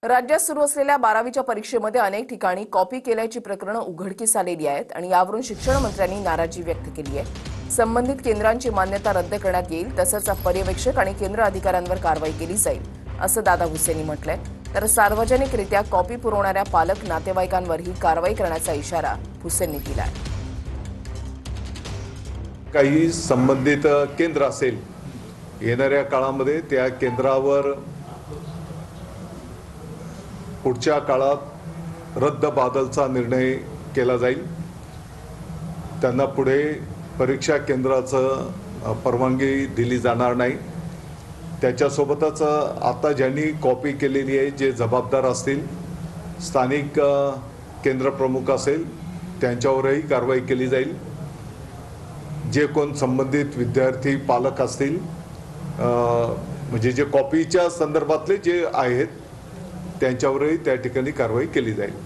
राज्यात सुरू असलेल्या 12वीच्या परीक्षेमध्ये अनेक ठिकाणी कॉपी केल्याची प्रकरणं उघडकीस आलेली आहेत आणि यावरून शिक्षण मंत्र्यांनी नाराजी व्यक्त केली आहे। संबंधित केंद्रांची मान्यता रद्द करण्यात येईल, तसंच पर्यवेक्षक आणि केंद्र अधिकाऱ्यांवर कारवाई केली जाईल, असं दादा भुसेंनी म्हटलंय। तर सार्वजनिकरित्या कॉपी पुरवणाऱ्या पालक नातेवाईकांवरही कारवाई करण्याचा इशारा भुसेंनी दिलाय। काही संबंधित केंद्र असेल, येणाऱ्या काळामध्ये त्या केंद्रावर पुढच्या काळात रद्द बादलचा निर्णय केला जाईल। त्यांना पुढे परीक्षा केंद्राचं परवानगी दिली जाणार नाही। त्याच्यासोबतच आता ज्यांनी कॉपी केलेली आहे, जे जबाबदार असतील, स्थानिक केंद्र प्रमुख असेल, त्यांच्यावरही कारवाई केली जाईल। जे कोण संबंधित विद्यार्थी पालक असतील, म्हणजे जे कॉपीच्या संदर्भातले जे आहेत, त्यांच्यावरही त्या ठिकाणी कारवाई केली जाईल।